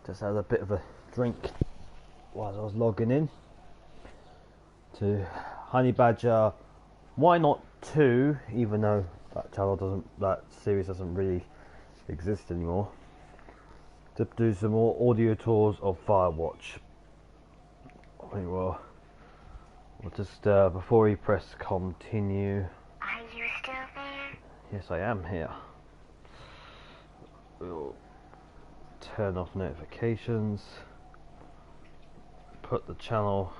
Just had a bit of a drink while I was logging in to Honey Badger. Why not 2? Even though that series doesn't really exist anymore. To do some more audio tours of Firewatch. I think we'll just before we press continue. Are you still there? Yes, I am here. We'll turn off notifications. Put the channel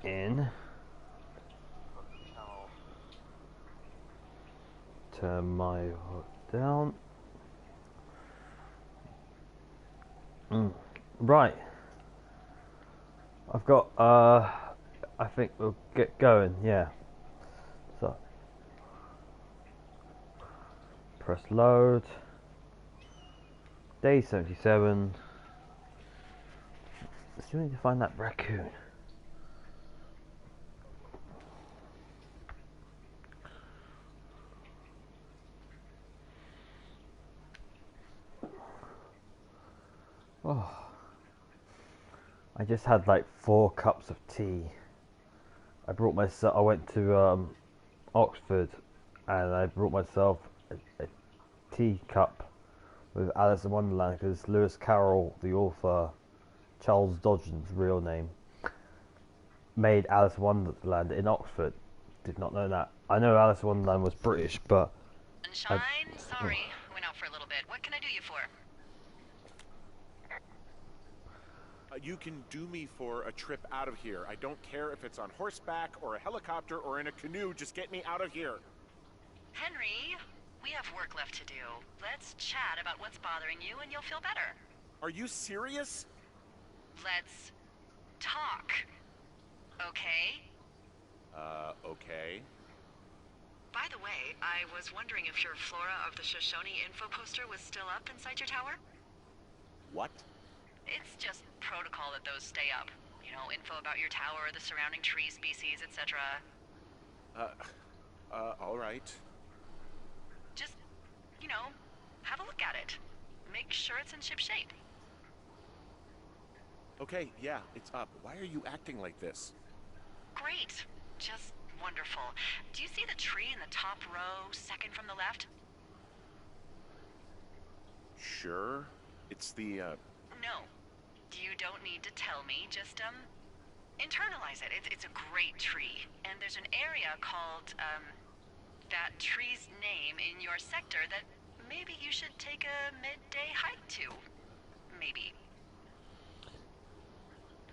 in. Turn my hook down. Right. I've got I think we'll get going, yeah. So press load. Day 77. Still need to find that raccoon. Oh, I just had like 4 cups of tea. I went to Oxford, and I brought myself a tea cup with Alice in Wonderland, because Lewis Carroll, the author, Charles Dodgen's real name, made Alice in Wonderland in Oxford. Did not know that. I know Alice in Wonderland was British, but... Sunshine, sorry. Went out for a little bit. What can I do you for? You can do me for a trip out of here. I don't care if it's on horseback or a helicopter or in a canoe. Just get me out of here. Henry, we have work left to do. Let's chat about what's bothering you and you'll feel better. Are you serious? Let's talk. Okay? Okay. By the way, I was wondering if your Flora of the Shoshone info poster was still up inside your tower? What? It's just protocol that those stay up. You know, info about your tower, the surrounding tree species, etc. All right. Just, you know, have a look at it. Make sure it's in ship shape. Okay, yeah, it's up. Why are you acting like this? Great. Just wonderful. Do you see the tree in the top row, second from the left? Sure. It's the, No. You don't need to tell me. Just, internalize it. It's a great tree. And there's an area called, that tree's name in your sector that maybe you should take a midday hike to. Maybe.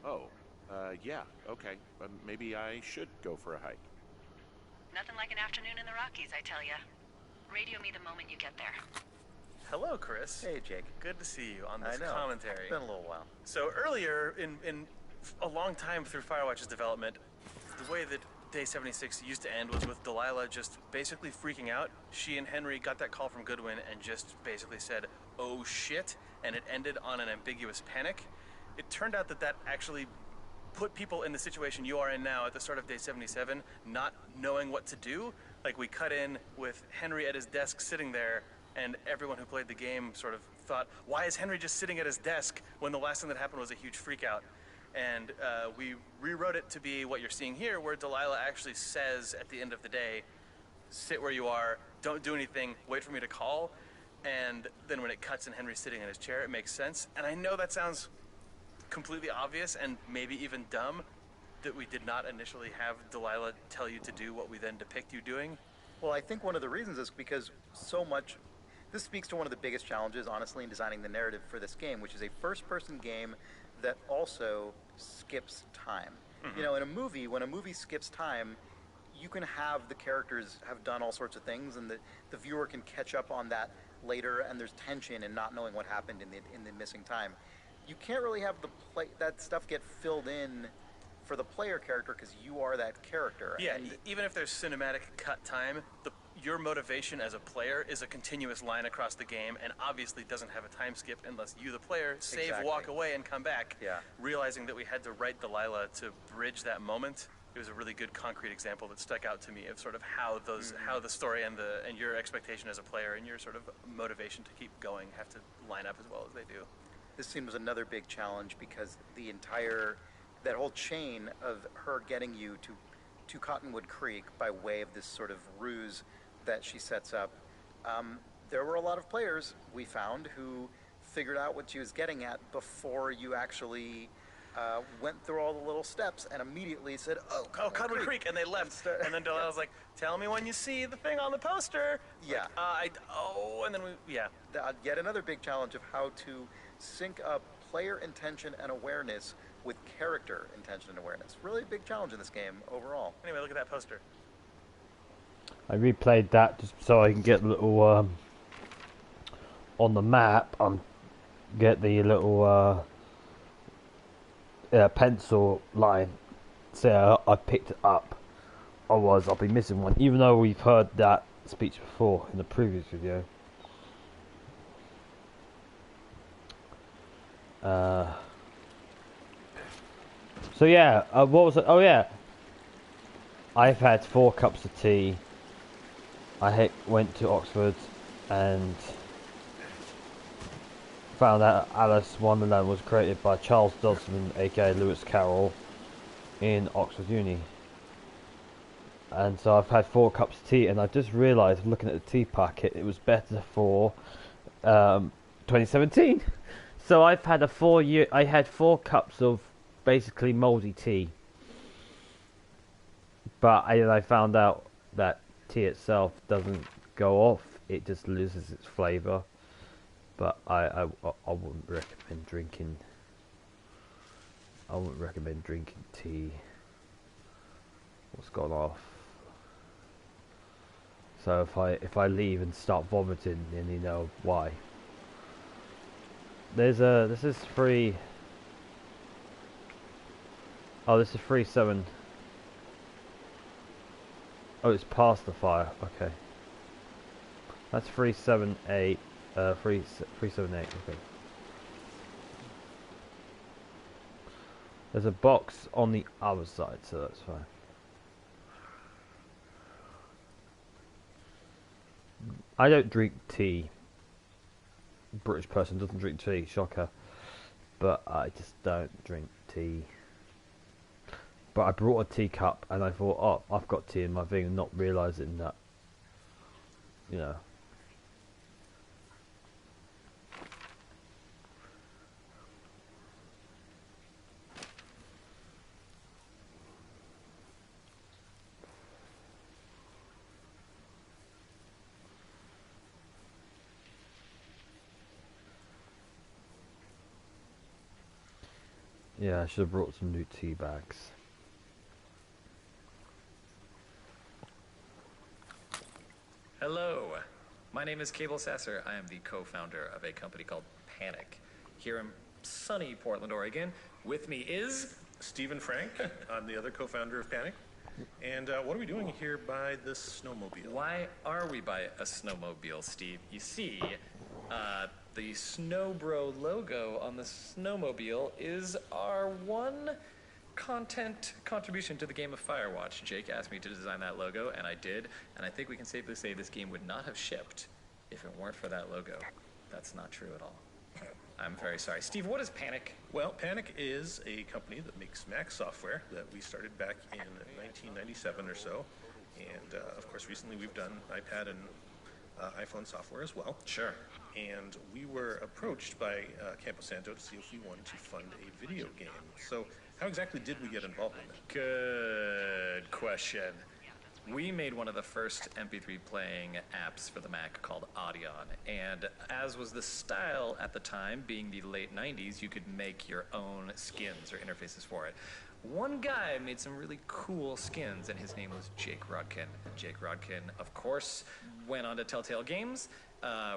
Oh, yeah, okay. Maybe I should go for a hike. Nothing like an afternoon in the Rockies, I tell ya. Radio me the moment you get there. Hello, Chris. Hey, Jake. Good to see you on this I know. commentary. It's been a little while. So earlier, in a long time through Firewatch's development, the way that Day 76 used to end was with Delilah just basically freaking out. She and Henry got that call from Goodwin and just basically said, "Oh shit," and it ended on an ambiguous panic. It turned out that that actually put people in the situation you are in now at the start of Day 77, not knowing what to do. Like, we cut in with Henry at his desk sitting there, and everyone who played the game sort of thought, why is Henry just sitting at his desk when the last thing that happened was a huge freak out? And we rewrote it to be what you're seeing here, where Delilah actually says at the end of the day, sit where you are, don't do anything, wait for me to call. And then when it cuts and Henry's sitting in his chair, it makes sense. And I know that sounds completely obvious and maybe even dumb, that we did not initially have Delilah tell you to do what we then depict you doing. Well, I think one of the reasons is because this speaks to one of the biggest challenges, honestly, in designing the narrative for this game, which is a first-person game that also skips time. Mm-hmm. You know, in a movie, when a movie skips time, you can have the characters have done all sorts of things, and the viewer can catch up on that later, and there's tension in not knowing what happened in the missing time. You can't really have that stuff get filled in for the player character because you are that character. Yeah, even if there's cinematic cut time, your motivation as a player is a continuous line across the game, and obviously doesn't have a time skip unless you, the player, save, walk away, and come back. Yeah. Realizing that we had to write Delilah to bridge that moment it was a really good concrete example that stuck out to me of sort of how those how the story and your expectation as a player and your sort of motivation to keep going have to line up as well as they do. This scene was another big challenge because that whole chain of her getting you to Cottonwood Creek by way of this sort of ruse that she sets up. There were a lot of players we found who figured out what she was getting at before you actually went through all the little steps and immediately said, "Oh, Cottonwood Creek," and they left. And then Delilah was like, "Tell me when you see the thing on the poster." Yeah. Like, and then Yet another big challenge of how to sync up player intention and awareness with character intention and awareness. Really a big challenge in this game overall. Anyway, look at that poster. I replayed that just so I can get a little on the map. Get the little pencil line. So I picked it up. Otherwise, I'll be missing one. Even though we've heard that speech before in the previous video. So yeah, what was it? Oh yeah, I've had 4 cups of tea. I went to Oxford and found out Alice Wonderland was created by Charles Dodson, aka Lewis Carroll, in Oxford Uni. And so I've had 4 cups of tea, and I just realised, looking at the tea packet, it was better for 2017. So I've had I had 4 cups of basically mouldy tea. But I found out that tea itself doesn't go off; it just loses its flavour. But I wouldn't recommend drinking. I wouldn't recommend drinking tea. What's gone off? So if I leave and start vomiting, then you know why. This is free. Oh, this is 3-7. Oh, it's past the fire. Okay. That's 378. 378. Okay. There's a box on the other side, so that's fine. I don't drink tea. British person doesn't drink tea, shocker. But I just don't drink tea. But I brought a teacup and I thought, oh, I've got tea in my thing, and not realising that, you know. Yeah, I should have brought some new tea bags. Hello, my name is Cable Sasser. I am the co-founder of a company called Panic here in sunny Portland, Oregon. With me is Stephen Frank. I'm the other co-founder of Panic. And what are we doing here by this snowmobile? Why are we by a snowmobile, Steve? You see, the Snowbro logo on the snowmobile is our one content contribution to the game of Firewatch. Jake asked me to design that logo, and I did, and I think we can safely say this game would not have shipped if it weren't for that logo. That's not true at all. I'm very sorry. Steve, what is Panic? Well, Panic is a company that makes Mac software that we started back in 1997 or so. And, of course, recently we've done iPad and iPhone software as well. Sure. And we were approached by Campo Santo to see if we wanted to fund a video game. So how exactly did we get involved in that? Good question. We made one of the first MP3 playing apps for the Mac called Audion, and as was the style at the time, being the late 90s, you could make your own skins or interfaces for it. One guy made some really cool skins, and his name was Jake Rodkin. Jake Rodkin, of course, went on to Telltale Games.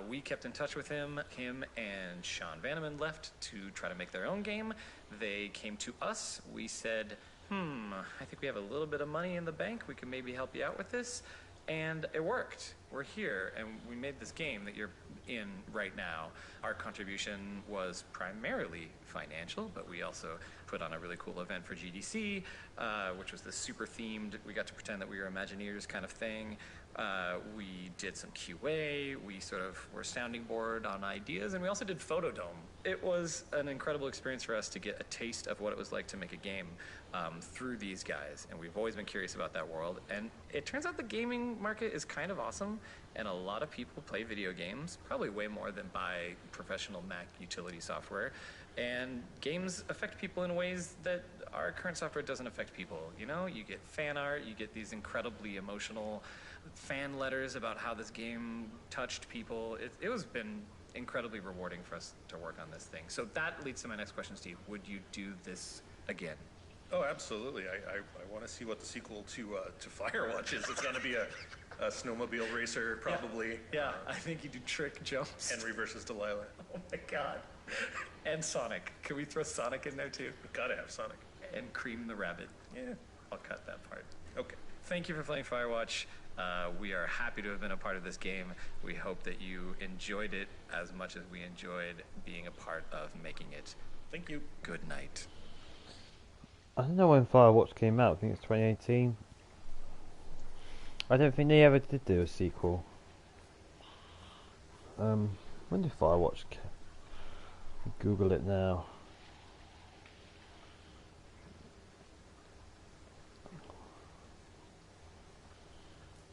We kept in touch with him. Him and Sean Vanneman left to try to make their own game. They came to us. We said, I think we have a little bit of money in the bank. We can maybe help you out with this. And it worked. We're here, and we made this game that you're in right now. Our contribution was primarily financial, but we also put on a really cool event for GDC, which was this super themed, we got to pretend that we were Imagineers kind of thing. We did some QA, we sort of were sounding board on ideas, and we also did Photodome. It was an incredible experience for us to get a taste of what it was like to make a game through these guys, and we've always been curious about that world. And it turns out the gaming market is kind of awesome, and a lot of people play video games, probably way more than buy professional Mac utility software. And games affect people in ways that our current software doesn't affect people. You know, you get fan art, you get these incredibly emotional fan letters about how this game touched people. It was been incredibly rewarding for us to work on this thing. So that leads to my next question, Steve. Would you do this again? Oh, absolutely. I want to see what the sequel to Firewatch is. It's going to be a snowmobile racer, probably. Yeah, I think you do trick jumps. Henry versus Delilah. Oh my god. And Sonic. Can we throw Sonic in there too? Gotta have Sonic. And Cream the Rabbit. Yeah. I'll cut that part. Okay. Thank you for playing Firewatch. We are happy to have been a part of this game. We hope that you enjoyed it as much as we enjoyed being a part of making it. Thank you. Good night. I don't know when Firewatch came out. I think it's 2018. I don't think they ever did do a sequel. When did Firewatch Google it now.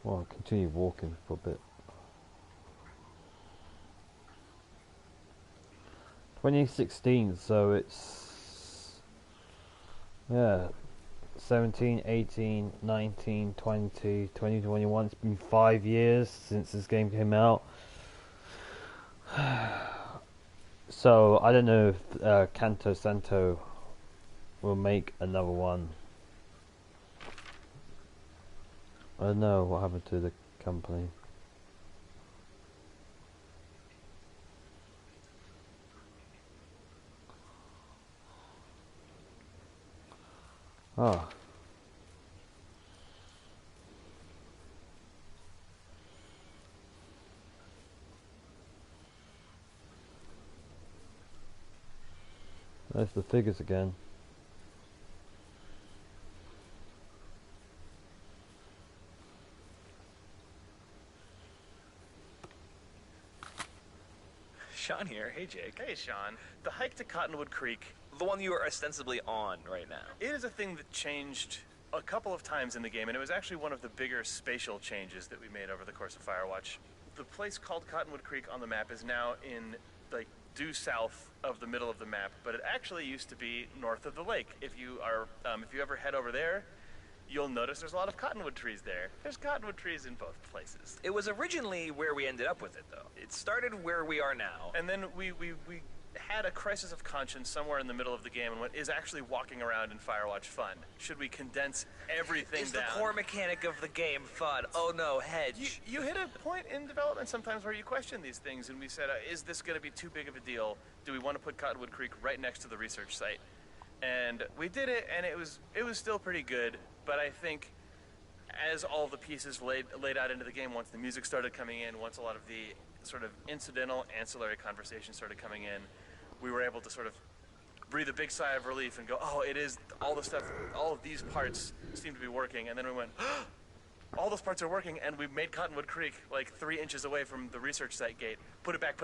Well, I'll continue walking for a bit. 2016, so it's, yeah, 17, 18, 19, 20, 2021. It's been 5 years since this game came out. So I don't know if Kanto Santo will make another one. I don't know what happened to the company. Ah. There's the figures again. Sean here. Hey, Jake. Hey, Sean. The hike to Cottonwood Creek, The one you are ostensibly on right now. it is a thing that changed a couple of times in the game, and it was actually one of the bigger spatial changes that we made over the course of Firewatch. The place called Cottonwood Creek on the map is now in, like, due south of the middle of the map, but it actually used to be north of the lake. If you ever head over there, you'll notice there's a lot of cottonwood trees there. There's cottonwood trees in both places. It was originally where we ended up with it, though. It started where we are now. And then we had a crisis of conscience somewhere in the middle of the game and went, is actually walking around in Firewatch fun? Should we condense everything Is down? the core mechanic of the game fun? Oh no, hedge. You hit a point in development sometimes where you question these things, and we said, is this going to be too big of a deal? Do we want to put Cottonwood Creek right next to the research site? And we did it, and it was still pretty good, but I think as all the pieces laid out into the game, once the music started coming in, once a lot of the sort of incidental, ancillary conversations started coming in, we were able to sort of breathe a big sigh of relief and go, oh, it is, all the stuff, all of these parts seem to be working. And then we went, all those parts are working, and we made Cottonwood Creek like 3 inches away from the research site gate. Put it back.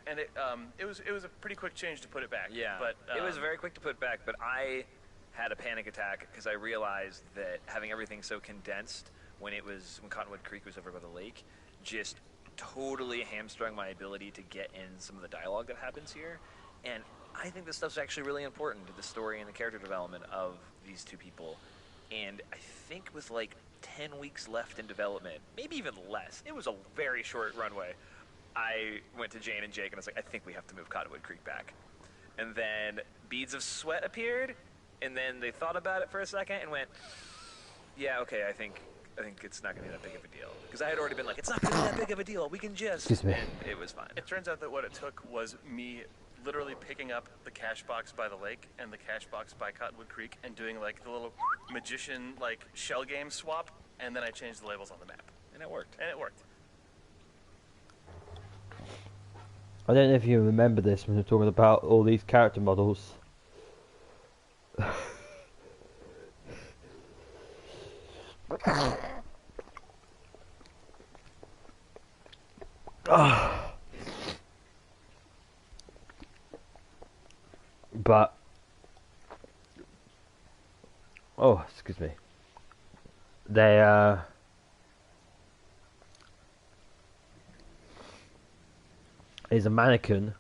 And it was a pretty quick change to put it back. Yeah, but it was very quick to put back, but I had a panic attack because I realized that having everything so condensed when Cottonwood Creek was over by the lake just totally hamstrung my ability to get in some of the dialogue that happens here. And I think this stuff's actually really important to the story and the character development of these two people. And I think with like 10 weeks left in development, maybe even less, it was a very short runway, I went to Jane and Jake and I was like, I think we have to move Cottonwood Creek back. And then beads of sweat appeared, and then they thought about it for a second and went, yeah, okay, I think it's not going to be that big of a deal. Because I had already been like, it's not going to be that big of a deal, we can just... Excuse me. And it was fine. it turns out that what it took was me literally picking up the cash box by the lake and the cash box by Cottonwood Creek and doing like the little magician like shell game swap, and then I changed the labels on the map. And it worked. And it worked. I don't know if you remember this when we're talking about all these character models. But oh, excuse me. They is a mannequin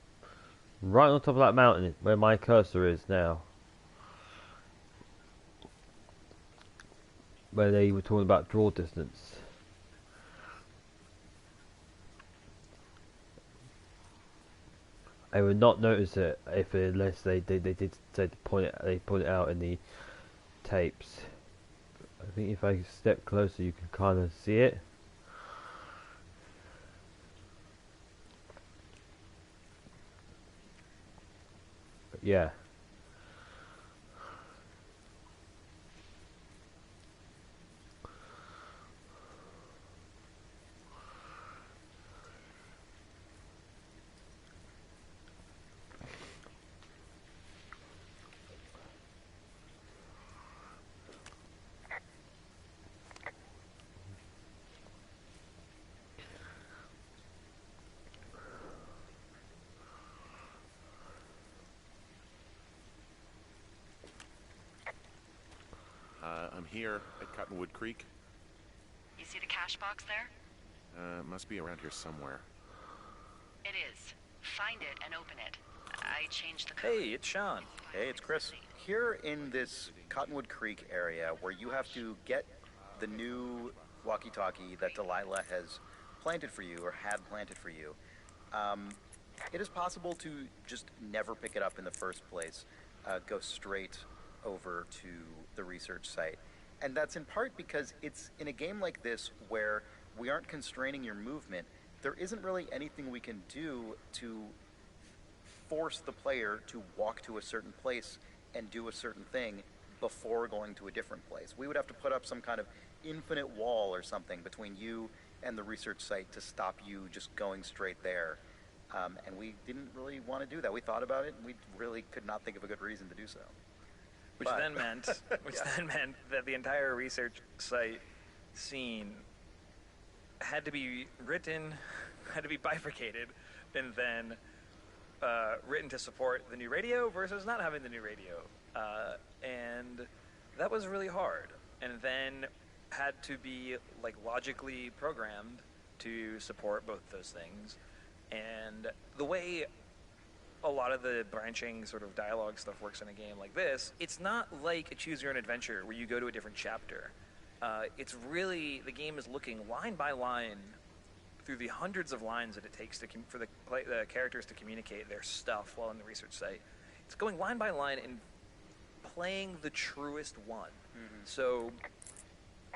right on top of that mountain where my cursor is now. Where they were talking about draw distance. I would not notice it if unless they did say to point it out in the tapes. I think if I step closer you can kind of see it. But yeah. I'm here at Cottonwood Creek. You see the cash box there? Must be around here somewhere. It is. Find it and open it. I changed the code. Hey, it's Sean. Hey, it's Chris. Here in this Cottonwood Creek area where you have to get the new walkie-talkie that Delilah has planted for you or had planted for you, it is possible to just never pick it up in the first place, go straight over to the research site. And that's in part because it's in a game like this where we aren't constraining your movement. There isn't really anything we can do to force the player to walk to a certain place and do a certain thing before going to a different place. We would have to put up some kind of infinite wall or something between you and the research site to stop you just going straight there. And we didn't really want to do that. We thought about it, and we really could not think of a good reason to do so. Which then meant that the entire research site scene had to be written, had to be bifurcated, and then written to support the new radio versus not having the new radio. And that was really hard. And then had to be like logically programmed to support both those things. And the way a lot of the branching sort of dialogue stuff works in a game like this, it's not like a choose your own adventure where you go to a different chapter. It's really, the game is looking line by line through the hundreds of lines that it takes for the characters to communicate their stuff while in the research site. It's going line by line and playing the truest one. Mm-hmm. So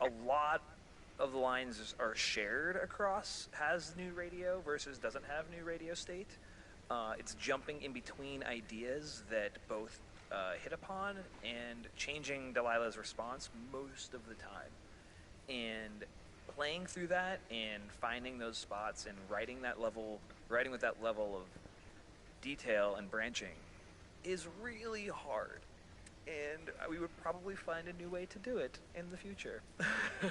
a lot of the lines are shared across has new radio versus doesn't have new radio state. It's jumping in between ideas that both hit upon and changing Delilah's response most of the time. And playing through that and finding those spots and writing with that level of detail and branching is really hard. And we would probably find a new way to do it in the future.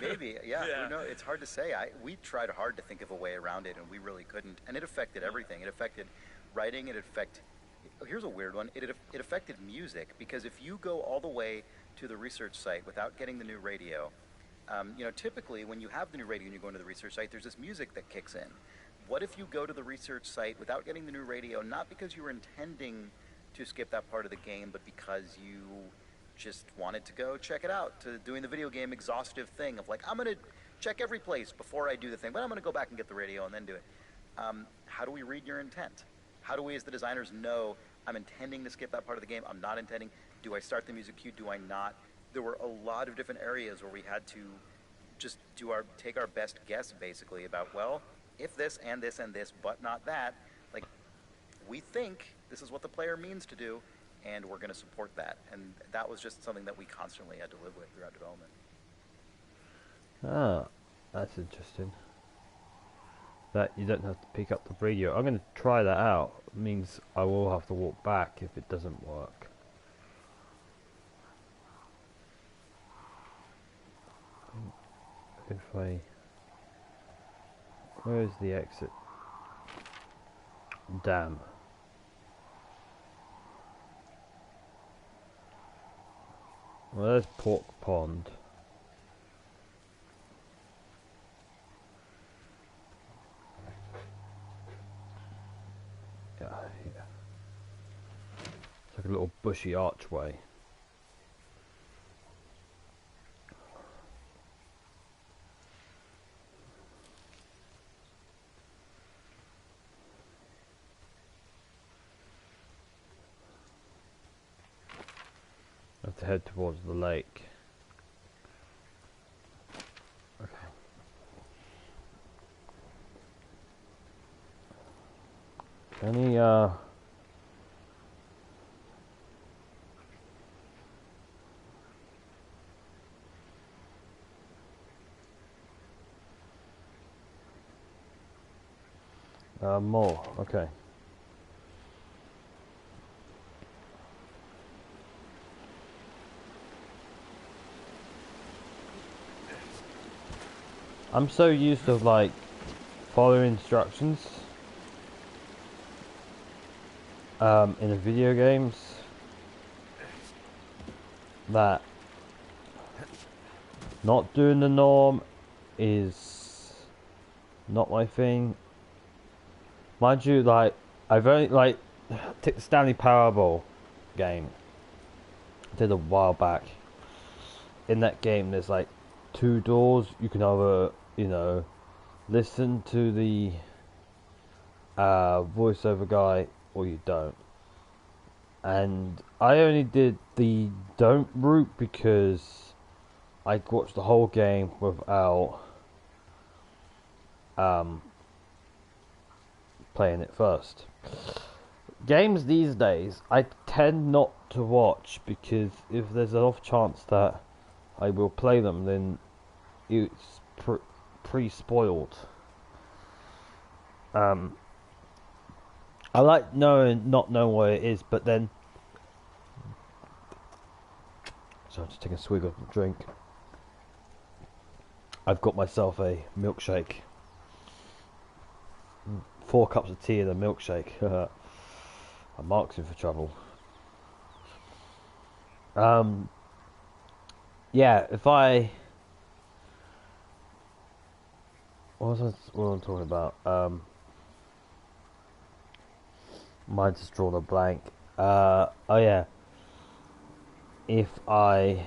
Maybe, yeah. You know, it's hard to say. We tried hard to think of a way around it, and we really couldn't. And it affected everything. It affected writing. Here's a weird one. It affected music, because if you go all the way to the research site without getting the new radio, typically when you have the new radio and you go into the research site, there's this music that kicks in. What if you go to the research site without getting the new radio, not because you were intending to skip that part of the game, but because you just wanted to go check it out, to doing the video game exhaustive thing of like, I'm going to check every place before I do the thing, but I'm going to go back and get the radio and then do it. How do we read your intent? How do we as the designers know I'm intending to skip that part of the game, I'm not intending? Do I start the music cue? Do I not? There were a lot of different areas where we had to just take our best guess basically about, well, if this and this and this, but not that, like, we think this is what the player means to do, and we're going to support that. And that was just something that we constantly had to live with throughout development. Ah, that's interesting. that you don't have to pick up the radio. I'm going to try that out. It means I will have to walk back if it doesn't work. If I... Where is the exit? Damn. Well, there's Pork Pond. Yeah, yeah. It's like a little bushy archway. I have to head towards the lake. Okay. Any more, okay. I'm so used to like following instructions in the video games that not doing the norm is not my thing. Mind you, like I've only like take the Stanley Parable game. I did a while back. In that game, there's like 2 doors. You can either, you know, listen to the voiceover guy or you don't. And I only did the don't route because I watched the whole game without playing it first. Games these days I tend not to watch because if there's an off chance that I will play them, then it's pre-spoiled. I like not knowing what it is, but then so I'm just taking a swig of the drink. I've got myself a milkshake. 4 cups of tea and a milkshake. I'm marking for trouble. Yeah, if I... what am I talking about? Mine's just drawn a blank. Oh yeah. If I...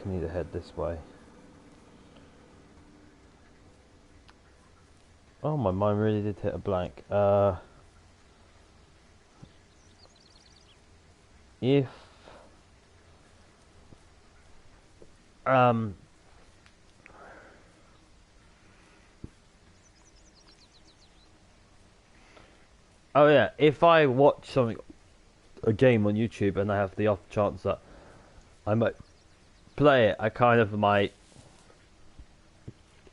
can either head this way. Oh, my mind really did hit a blank. If oh yeah, if I watch a game on YouTube and I have the off chance that I might play it, I kind of might.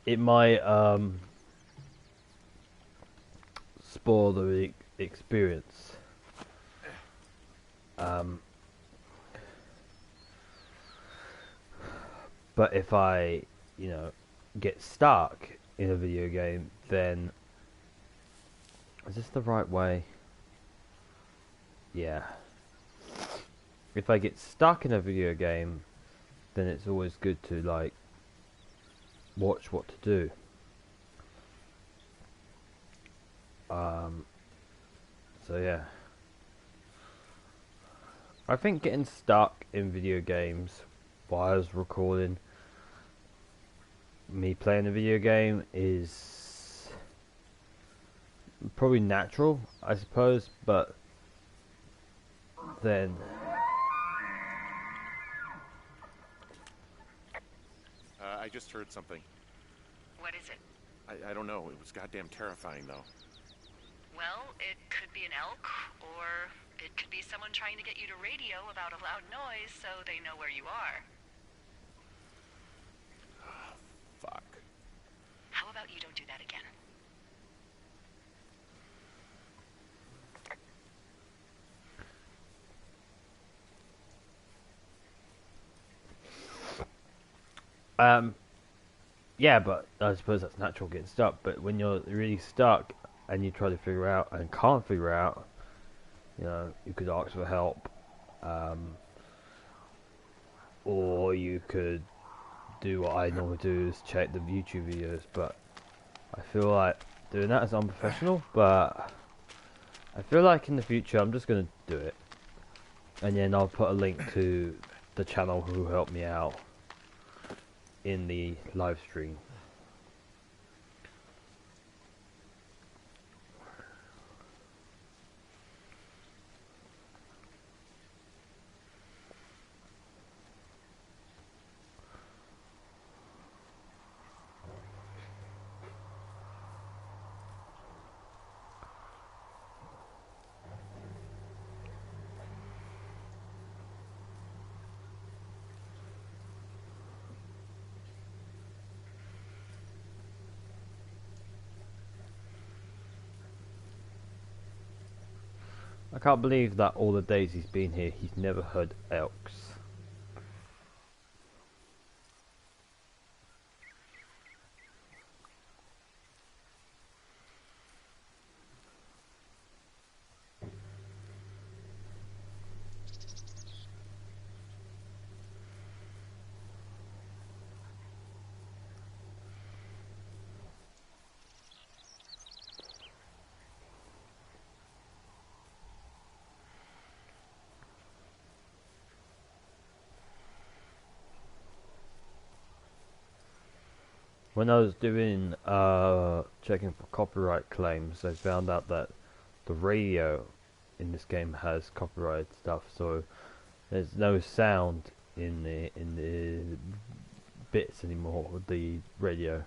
It might spoil the experience. But if I, you know, get stuck in a video game, then is this the right way? Yeah. If I get stuck in a video game, then it's always good to like watch what to do. So yeah. I think getting stuck in video games while I was recording me playing a video game is probably natural, I suppose, but then I just heard something. What is it? I don't know. It was goddamn terrifying, though. Well, it could be an elk, or it could be someone trying to get you to radio about a loud noise so they know where you are. Fuck. about you don't do that again? Yeah, but I suppose that's natural getting stuck. But when you're really stuck and you try to figure out and can't figure out, you could ask for help, or you could do what I normally do is check the YouTube videos. But I feel like doing that is unprofessional. But I feel like in the future I'm just gonna do it, and then I'll put a link to the channel who helped me out in the live stream. I can't believe that all the days he's been here, he's never heard Elks. When I was doing checking for copyright claims, I found out that the radio in this game has copyright stuff, so there's no sound in the bits anymore with the radio.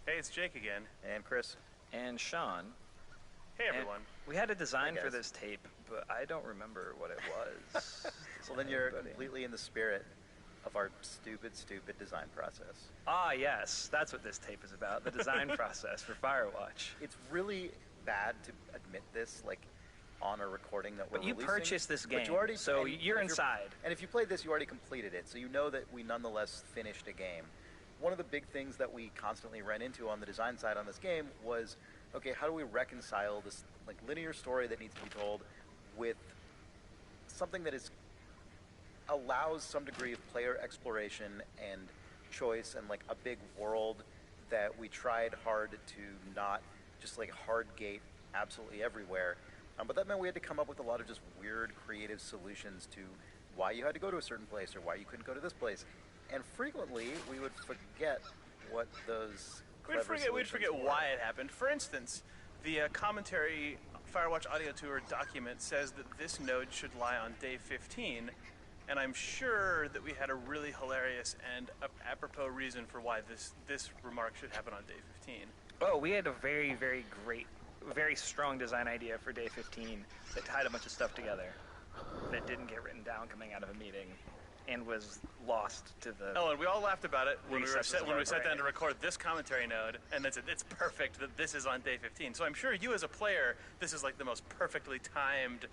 Hey, it's Jake again. And Chris. And Sean. Hey, everyone. We had a design Hey, for guys. this tape, but I don't remember what it was. Well, then you're Anybody? completely in the spirit of our stupid design process. Ah, yes, that's what this tape is about, the design process for Firewatch. It's really bad to admit this, like, on a recording that we're But you releasing. purchased this But game, you already, so and you're if inside. And if you played this, you already completed it, so you know that we nonetheless finished a game. One of the big things that we constantly ran into on the design side on this game was, okay, how do we reconcile this like linear story that needs to be told with something that allows some degree of player exploration and choice and like a big world that we tried hard to not just like hard gate absolutely everywhere. But that meant we had to come up with a lot of just weird creative solutions to why you had to go to a certain place or why you couldn't go to this place. And frequently we would forget what those We'd clever forget solutions were. why it happened. For instance, the commentary Firewatch Audio Tour document says that this node should lie on day 15, and I'm sure that we had a really hilarious and apropos reason for why this remark should happen on day 15. Oh, we had a very, very great, very strong design idea for day 15 that tied a bunch of stuff together that didn't get written down coming out of a meeting and was lost to the... Oh, and we all laughed about it when we recesses of when our we sat down brain. to record this commentary node, and it's perfect that this is on day 15. So I'm sure you as a player, this is like the most perfectly timed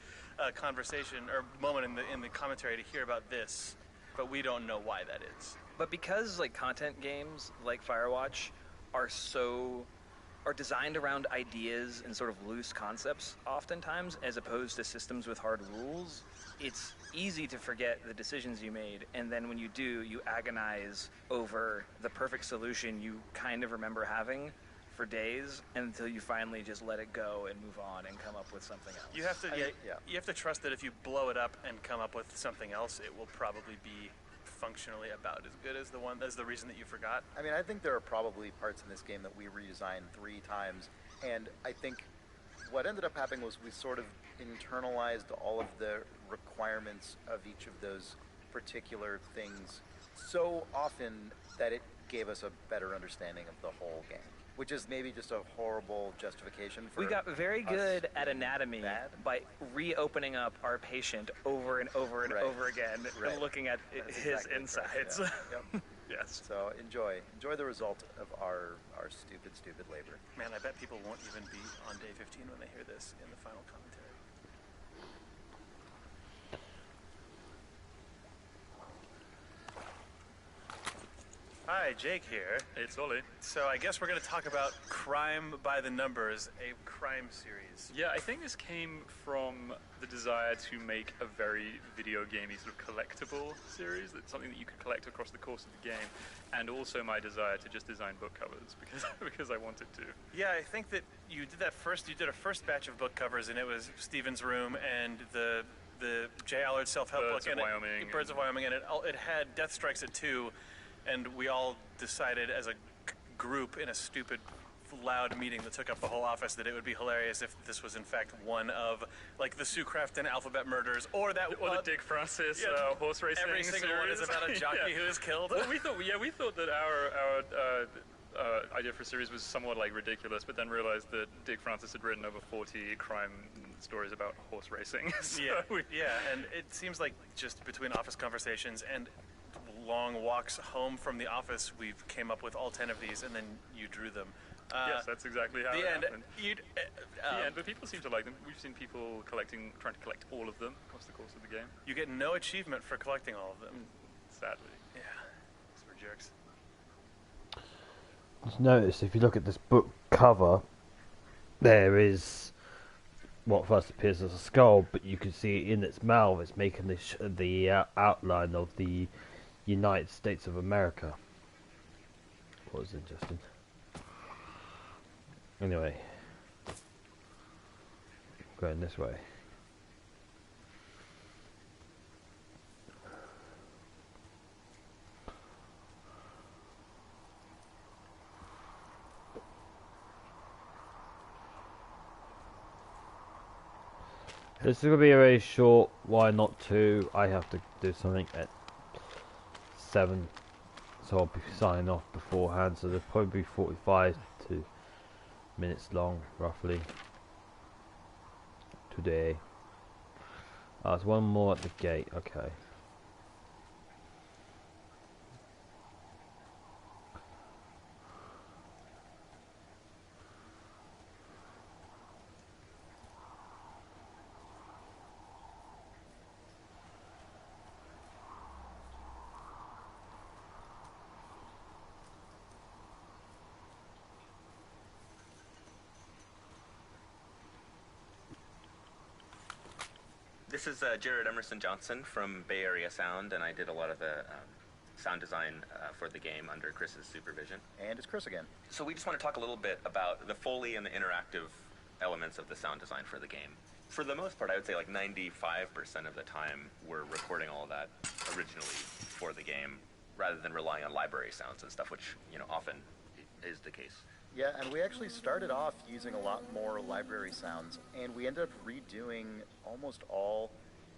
conversation or moment in the commentary to hear about this, but we don't know why that is. But because like content games like Firewatch are designed around ideas and sort of loose concepts oftentimes, as opposed to systems with hard rules, it's easy to forget the decisions you made, and then when you do, you agonize over the perfect solution you kind of remember having for days until you finally just let it go and move on and come up with something else. You have to yeah. you have to trust that if you blow it up and come up with something else, it will probably be functionally about as good as the reason that you forgot. I mean, I think there are probably parts in this game that we redesigned 3 times, and I think what ended up happening was we sort of internalized all of the requirements of each of those particular things so often that it gave us a better understanding of the whole game, which is maybe just a horrible justification for We got very us good at being anatomy bad. by reopening up our patient over and over and Right. over again Right. and looking at That's his exactly insides. correct, yeah. Yep. Yes. So enjoy the result of our stupid labor. Man, I bet people won't even be on day 15 when they hear this in the final commentary. Hi, Jake here. It's Ollie. So I guess we're going to talk about Crime by the Numbers, a crime series. Yeah, I think this came from the desire to make a very video gamey sort of collectible series. That's something that you could collect across the course of the game, and also my desire to just design book covers because I wanted to. Yeah, I think that you did that first. You did a first batch of book covers, and it was Steven's Room and the Jay Allard self-help Birds book, of Wyoming, Birds of Wyoming, and it had Death Strikes at 2, and we all decided as a group in a stupid, loud meeting that took up the whole office that it would be hilarious if this was in fact one of like the Sue Crafton Alphabet Murders or the Dick Francis yeah, horse racing every single series. one is about a jockey who is killed. Well, we thought that our idea for a series was somewhat like ridiculous, but then realized that Dick Francis had written over 40 crime stories about horse racing. So and it seems like just between office conversations and long walks home from the office, we've came up with all 10 of these, and then you drew them. Yes, that's exactly how the it end. happened. But people seem to like them. We've seen people trying to collect all of them across the course of the game. You get no achievement for collecting all of them. Sadly. Yeah, because we're jerks. Just notice if you look at this book cover, there is what first appears as a skull, but you can see in its mouth it's making the outline of the United States of America. What was interesting. Anyway, going this way. This is going to be a very short, why not 2? I have to do something at 7, so I'll be signing off beforehand, so there'll probably be 45 minutes long, roughly, today. There's one more at the gate, okay. This is Jared Emerson Johnson from Bay Area Sound, and I did a lot of the sound design for the game under Chris's supervision. And it's Chris again. So we just want to talk a little bit about the Foley and the interactive elements of the sound design for the game. For the most part, I would say like 95% of the time we're recording all of that originally for the game, rather than relying on library sounds and stuff, which often is the case. Yeah, and we actually started off using a lot more library sounds, and we ended up redoing almost all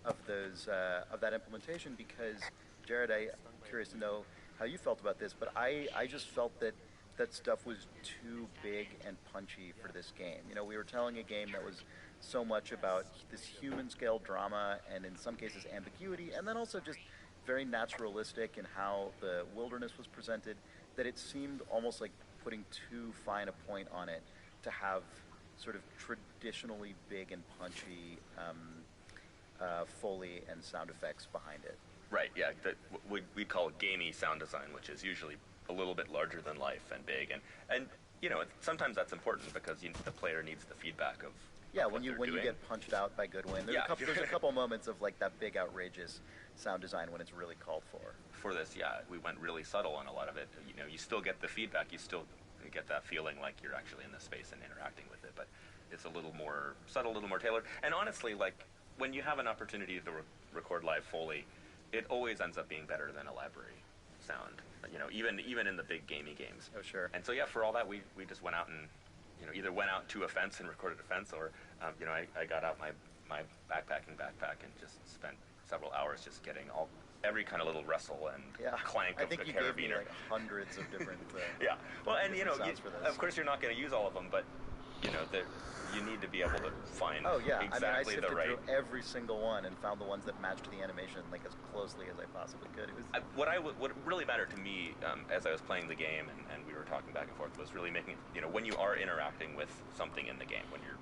of those of that implementation because, Jared, I'm curious to know how you felt about this, but I just felt that that stuff was too big and punchy for this game. We were telling a game that was so much about this human scale drama and in some cases ambiguity, and then also just very naturalistic in how the wilderness was presented, that it seemed almost like putting too fine a point on it to have sort of traditionally big and punchy Foley and sound effects behind it. Right, yeah, we'd call gamey sound design, which is usually a little bit larger than life and big, and sometimes that's important because the player needs the feedback of when you get punched out by Goodwin, there's a couple moments of like that big outrageous sound design when it's really called for. For this, we went really subtle on a lot of it. You still get the feedback, you still get that feeling like you're actually in the space and interacting with it, but it's a little more subtle, a little more tailored. And honestly, like when you have an opportunity to record live Foley, it always ends up being better than a library sound. Even in the big gamey games. Oh sure. And so for all that, we just went out and either went out to a fence and recorded a fence, or I got out my backpack and just spent several hours just getting all every kind of little rustle and clank I of think the you gave me carabiner. like hundreds of different. Yeah. Well, and you know, sounds for this. of course you're not going to use all of them, but you know, you need to be able to find exactly I the right. through every single one and found the ones that matched the animation like as closely as I possibly could. It was What really mattered to me as I was playing the game and we were talking back and forth was really making, you know, when you are interacting with something in the game, when you're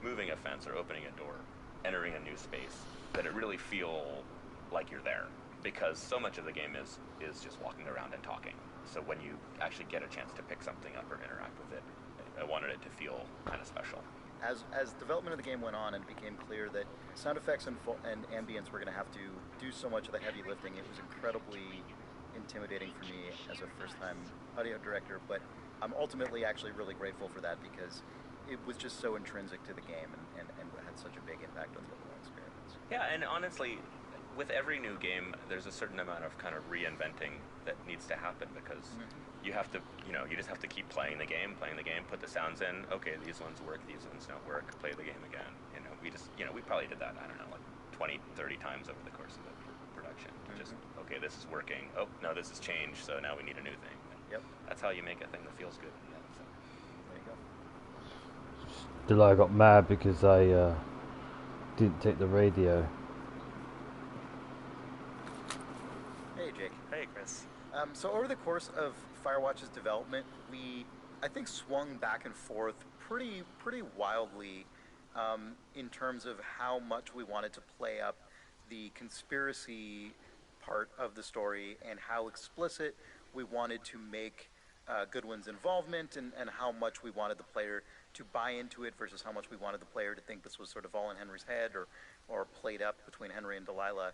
moving a fence or opening a door, entering a new space, that it really feel like you're there, because so much of the game is just walking around and talking. So when you actually get a chance to pick something up or interact with it, I wanted it to feel kind of special. As development of the game went on and it became clear that sound effects and ambience were going to have to do so much of the heavy lifting, it was incredibly intimidating for me as a first-time audio director, but I'm ultimately actually really grateful for that because it was just so intrinsic to the game and had such a big impact on the overall experience. Yeah, and honestly, with every new game, there's a certain amount of kind of reinventing that needs to happen because you have to, you know, you just have to keep playing the game, put the sounds in. Okay, these ones work, these ones don't work. Play the game again. You know, we probably did that, I don't know, like 20, 30 times over the course of the production. Just, okay, this is working. Oh, no, this has changed, so now we need a new thing. And that's how you make a thing that feels good in the end. So. There you go. Delay got mad because I didn't take the radio. Hey, Jake. Hey, Chris. So over the course of Firewatch's development, we, I think, swung back and forth pretty wildly in terms of how much we wanted to play up the conspiracy part of the story and how explicit we wanted to make Goodwin's involvement and how much we wanted the player to buy into it versus how much we wanted the player to think this was sort of all in Henry's head or played up between Henry and Delilah.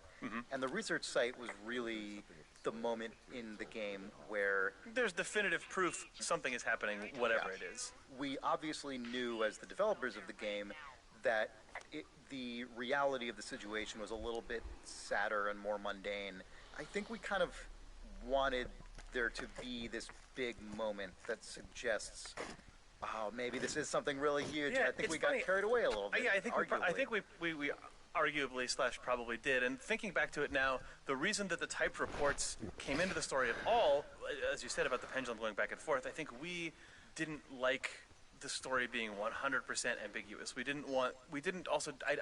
And the research site was really the moment in the game where there's definitive proof something is happening, whatever it is. We obviously knew as the developers of the game that the reality of the situation was a little bit sadder and more mundane. I think we kind of wanted there to be this big moment that suggests, oh, maybe this is something really huge. Yeah, I think we got carried away a little bit. Yeah, I think we arguably / probably did. And thinking back to it now, the reason that the typed reports came into the story at all, as you said about the pendulum going back and forth, I think we didn't like the story being 100% ambiguous. I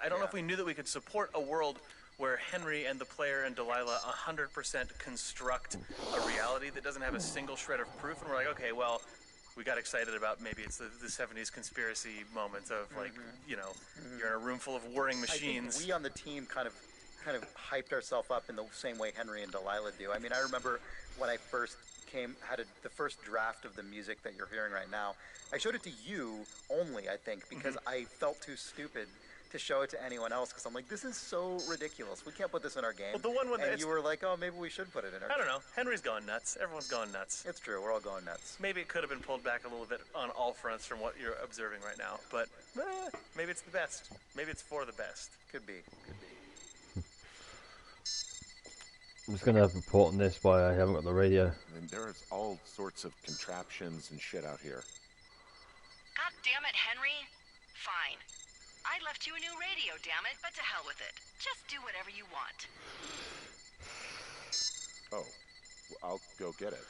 don't know if we knew that we could support a world where Henry and the player and Delilah 100% construct a reality that doesn't have a single shred of proof. And we're like, okay, well, we got excited about maybe it's the 70s conspiracy moments of like, you know, you're in a room full of warring machines. I think we on the team kind of hyped ourselves up in the same way Henry and Delilah do. I mean, I remember when I first had the first draft of the music that you're hearing right now. I showed it to you only, I think, because I felt too stupid to show it to anyone else because I'm like, this is so ridiculous. We can't put this in our game. Well, the one and you were like, oh, maybe we should put it in our game. I don't know. Henry's going nuts. Everyone's going nuts. It's true. We're all going nuts. Maybe it could have been pulled back a little bit on all fronts from what you're observing right now, but maybe it's the best. Maybe it's for the best. Could be. I'm just going to report on this why I haven't got the radio. And there's all sorts of contraptions and shit out here. God damn it, Henry. Fine. I left you a new radio, damn it, but to hell with it. Just do whatever you want. Oh, well, I'll go get it.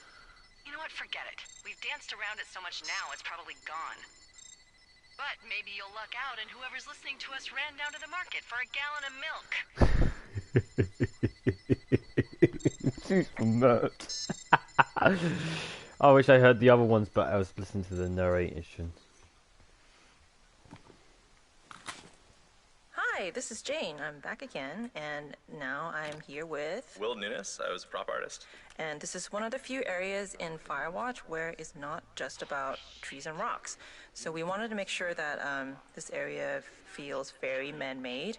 You know what? Forget it. We've danced around it so much now, it's probably gone. But maybe you'll luck out and whoever's listening to us ran down to the market for a gallon of milk. She's nuts. I wish I heard the other ones, but I was listening to the narration. Hi, this is Jane. I'm back again, and now I'm here with Will Nunes. I was a prop artist. And this is one of the few areas in Firewatch where it's not just about trees and rocks. So we wanted to make sure that this area feels very man-made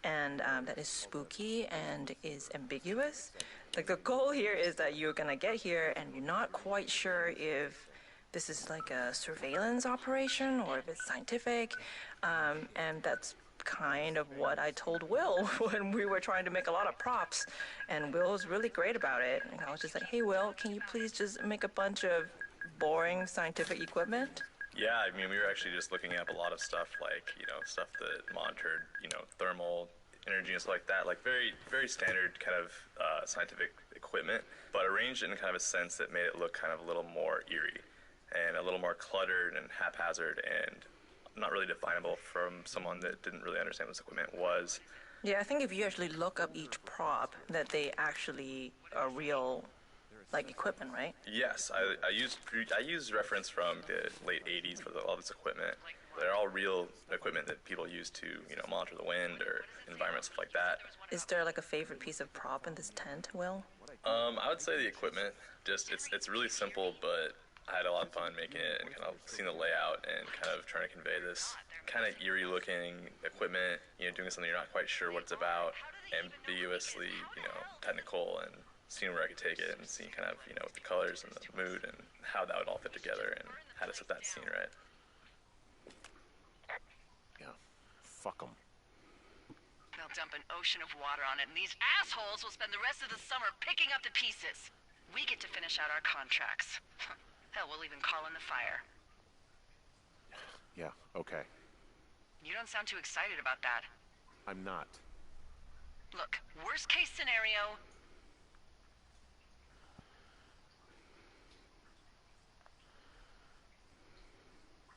and that is spooky and is ambiguous. Like, the goal here is that you're gonna get here and you're not quite sure if this is like a surveillance operation or if it's scientific, and that's kind of what I told Will when we were trying to make a lot of props, and Will was really great about it. And I was just like, hey Will, can you please just make a bunch of boring scientific equipment? Yeah, I mean, we were actually just looking up a lot of stuff, like, you know, stuff that monitored, you know, thermal energy and stuff like that, like very, very standard kind of scientific equipment, but arranged in kind of a sense that made it look kind of a little more eerie and a little more cluttered and haphazard and not really definable from someone that didn't really understand what this equipment was. Yeah, I think if you actually look up each prop, that they actually are real, like, equipment, right? Yes, I used reference from the late 80s for all this equipment. They're all real equipment that people use to, monitor the wind or environment, stuff like that. Is there like a favorite piece of prop in this tent, Will? I would say the equipment. Just it's really simple, but I had a lot of fun making it and kind of seeing the layout and kind of trying to convey this kind of eerie looking equipment, doing something you're not quite sure what it's about, ambiguously, technical, and seeing where I could take it and seeing kind of, the colors and the mood and how that would all fit together and how to set that scene right. Yeah, fuck them. They'll dump an ocean of water on it, and these assholes will spend the rest of the summer picking up the pieces. We get to finish out our contracts. Hell, we'll even call in the fire. Yeah, okay. You don't sound too excited about that. I'm not. Look, worst case scenario...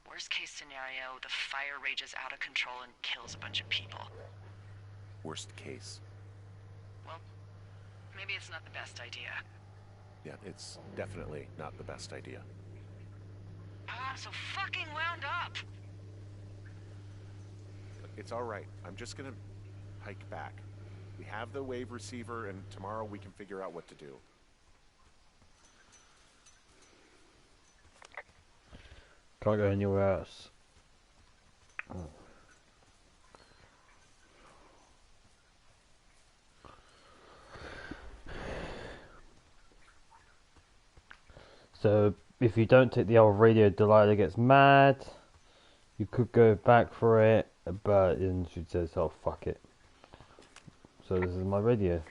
Worst case scenario, the fire rages out of control and kills a bunch of people. Worst case. Well, maybe it's not the best idea. Yeah, it's definitely not the best idea. I'm so fucking wound up! It's all right. I'm just gonna hike back. We have the wave receiver, and tomorrow we can figure out what to do. Can't go anywhere else. Oh. So if you don't take the old radio, Delilah gets mad. You could go back for it, but then she says, "Oh fuck it." So this is my radio.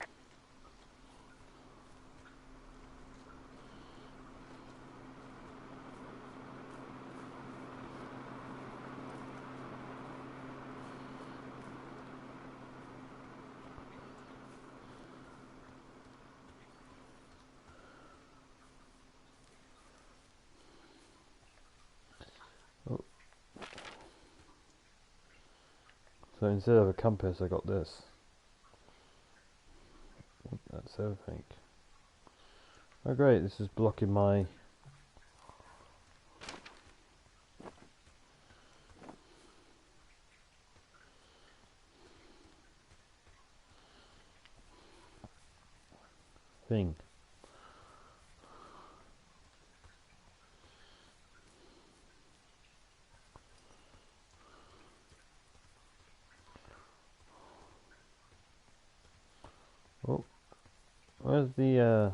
So instead of a compass, I got this. That's everything. Oh great, this is blocking my... thing. Oh, where's the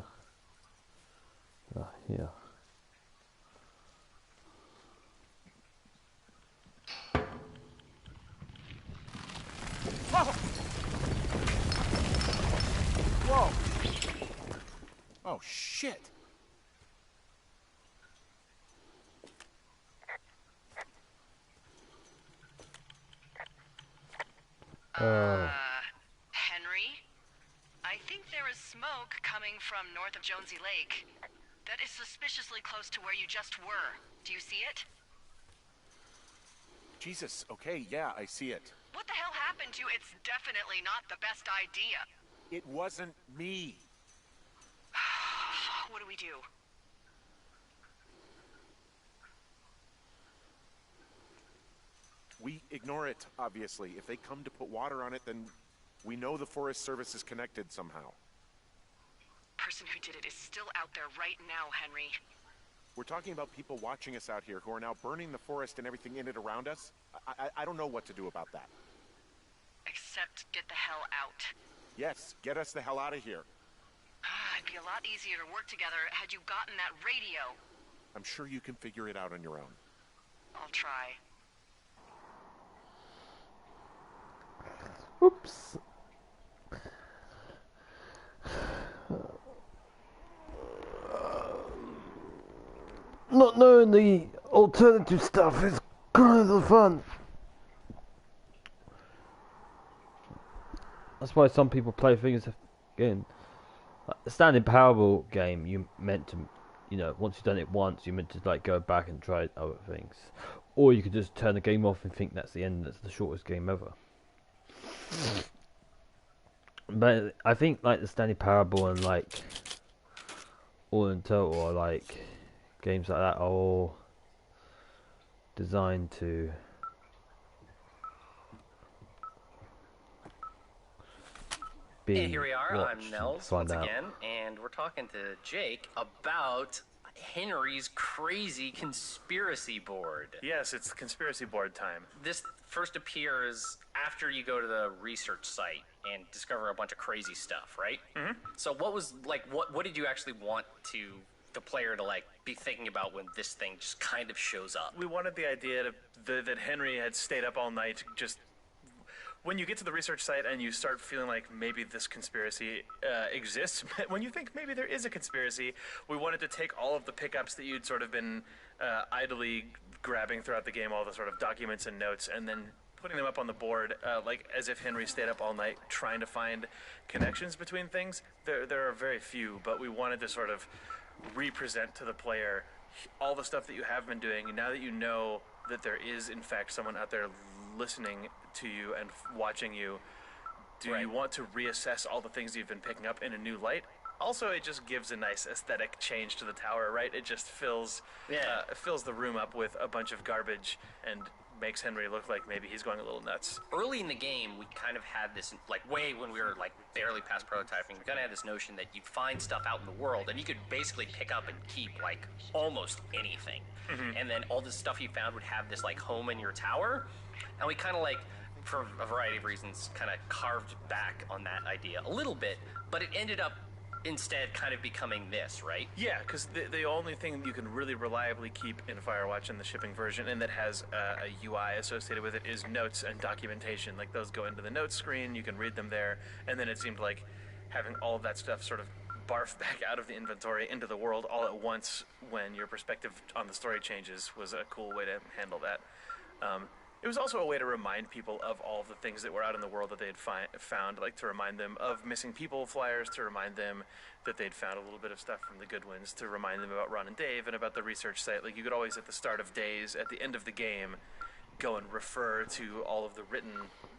here. Oh! Whoa! Oh shit! Henry? I think there is smoke coming from north of Jonesy Lake. That is suspiciously close to where you just were. Do you see it? Jesus, okay, yeah, I see it. What the hell happened to you? It's definitely not the best idea. It wasn't me. What do we do? We ignore it, obviously. If they come to put water on it, then we know the Forest Service is connected somehow. Person who did it is still out there right now, Henry. We're talking about people watching us out here who are now burning the forest and everything in it around us. I don't know what to do about that. Except get the hell out. Yes, get us the hell out of here. It'd be a lot easier to work together had you gotten that radio. I'm sure you can figure it out on your own. I'll try. Oops. Not knowing the alternative stuff is kind of the fun. that's why some people play things again. Like the standard Powerball game, you meant to, once you've done it once, you meant to like go back and try other things, or you could just turn the game off and think that's the end. That's the shortest game ever. But I think like the standard Powerball and like All in Total or like games like that are all designed to be. And here we are. I'm Nels once out. again, and we're talking to Jake about Henry's crazy conspiracy board. Yes, it's conspiracy board time. This first appears after you go to the research site and discover a bunch of crazy stuff, right? Mm-hmm. So what was like what did you actually want the player to like be thinking about when this thing just kind of shows up? We wanted the idea that Henry had stayed up all night just. When you get to the research site and you start feeling like maybe this conspiracy exists, when you think maybe there is a conspiracy, we wanted to take all of the pickups that you'd sort of been idly grabbing throughout the game, all the sort of documents and notes, and then putting them up on the board, like as if Henry stayed up all night trying to find connections between things. There are very few, but we wanted to sort of represent to the player all the stuff that you have been doing, and now that you know that there is, in fact, someone out there listening to you and watching you, do you want to reassess all the things you've been picking up in a new light? Also, it just gives a nice aesthetic change to the tower, right? It just fills the room up with a bunch of garbage and makes Henry look like maybe he's going a little nuts. Early in the game, we kind of had this, like way when we were like barely past prototyping, we kind of had this notion that you'd find stuff out in the world and you could basically pick up and keep like almost anything. Mm-hmm. And then all the stuff you found would have this like home in your tower. And we kind of like, for a variety of reasons, kind of carved back on that idea a little bit, but it ended up instead kind of becoming this, right? Yeah, because the only thing you can really reliably keep in Firewatch in the shipping version and that has a UI associated with it is notes and documentation. Like those go into the notes screen, you can read them there, and then it seemed like having all of that stuff sort of barf back out of the inventory into the world all at once when your perspective on the story changes was a cool way to handle that. It was also a way to remind people of all of the things that were out in the world that they had found, like to remind them of missing people flyers, to remind them that they'd found a little bit of stuff from the Goodwins, to remind them about Ron and Dave and about the research site. Like you could always, at the start of days, at the end of the game, go and refer to all of the written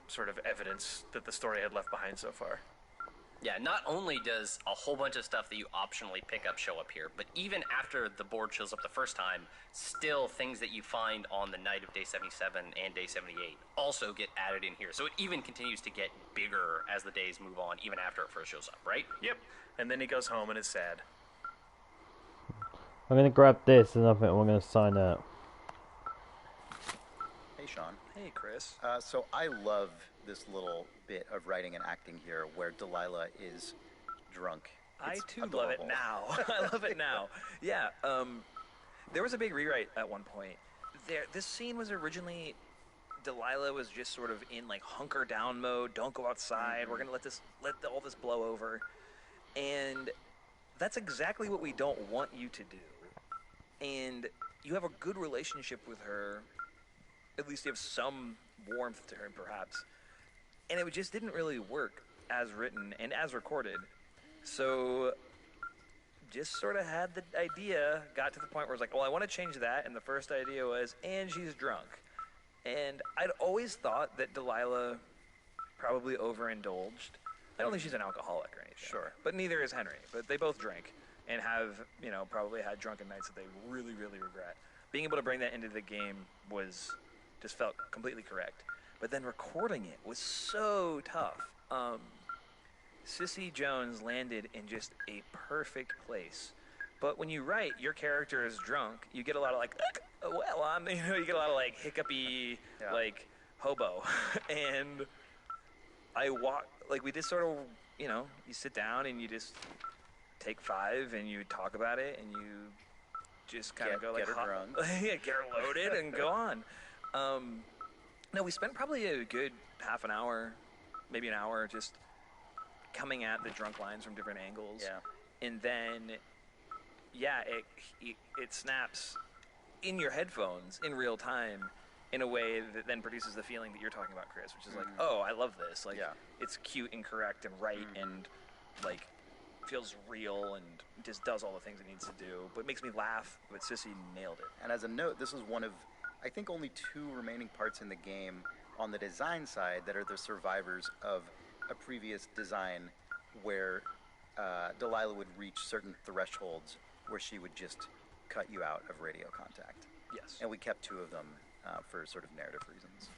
sort of evidence that the story had left behind so far. Yeah, not only does a whole bunch of stuff that you optionally pick up show up here, but even after the board shows up the first time, still things that you find on the night of day 77 and day 78 also get added in here. So it even continues to get bigger as the days move on, even after it first shows up, right? Yep. And then he goes home and is sad. I'm going to grab this and I think we're going to sign out. Hey, Sean. Hey, Chris. So I love this little bit of writing and acting here where Delilah is drunk. I It's too adorable. love it now. I love it now. Yeah, there was a big rewrite at one point. This scene was originally, Delilah was just sort of in like hunker down mode. Don't go outside. We're gonna let all this blow over, and that's exactly what we don't want you to do. And you have a good relationship with her. At least you have some warmth to her, perhaps. And it just didn't really work as written and as recorded. So just sort of had the idea, got to the point where it's like, well, I want to change that. And the first idea was, and she's drunk. And I'd always thought that Delilah probably overindulged. I don't think she's an alcoholic or anything. Sure. But neither is Henry. But they both drink and have, probably had drunken nights that they really, really regret. Being able to bring that into the game just felt completely correct. But then recording it was so tough. Sissy Jones landed in just a perfect place. But when you write, your character is drunk. You get a lot of like, you get a lot of like hiccupy, like hobo. And we just sort of, you sit down and you just take 5 and you talk about it and you just kind of go like, get her drunk. Yeah, get her loaded and go on. No, we spent probably a good half an hour, maybe an hour, just coming at the drunk lines from different angles. Yeah. And then, it snaps in your headphones in real time, in a way that then produces the feeling that you're talking about, Chris, which is like, oh, I love this. Like, it's cute and correct and right and like feels real and just does all the things it needs to do. But it makes me laugh. But Sissy nailed it. And as a note, this is one of, I think, only 2 remaining parts in the game on the design side that are the survivors of a previous design where Delilah would reach certain thresholds where she would just cut you out of radio contact. Yes. And we kept 2 of them for sort of narrative reasons.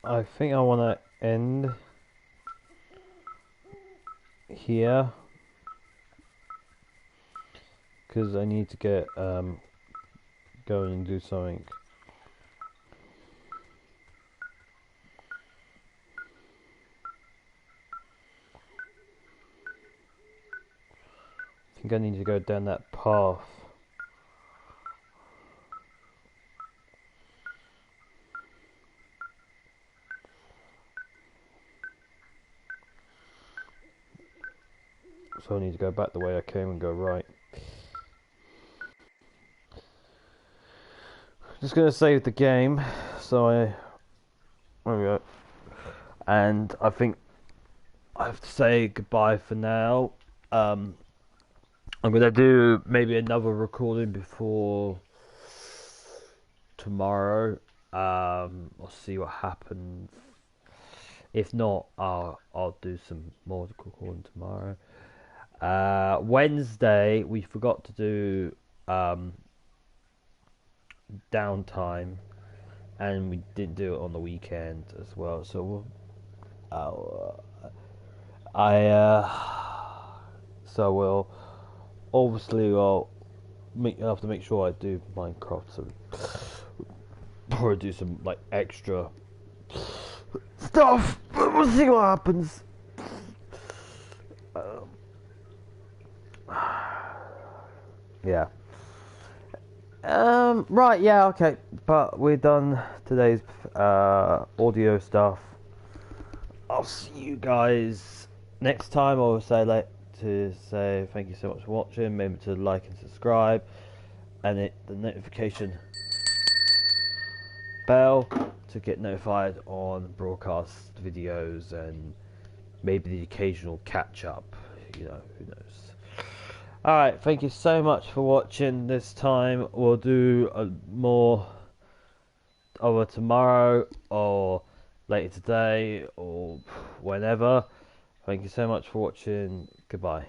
I think I want to end here because I need to get going and do something. I think I need to go down that path. So I need to go back the way I came and go right. Just gonna save the game, so there we go. And I think I have to say goodbye for now. I'm gonna do maybe another recording before tomorrow. I'll see what happens. If not, I'll do some more recording tomorrow. Wednesday we forgot to do downtime, and we didn't do it on the weekend as well. So we'll obviously I'll have to make sure I do Minecraft. So or do some like extra stuff. We'll see what happens. Yeah. Right, yeah, okay. But we're done today's audio stuff. I'll see you guys next time. I'll say thank you so much for watching. Remember to like and subscribe, and hit the notification bell to get notified on broadcast videos and maybe the occasional catch up. You know, who knows. Alright, thank you so much for watching this time. We'll do more over tomorrow or later today or whenever. Thank you so much for watching. Goodbye.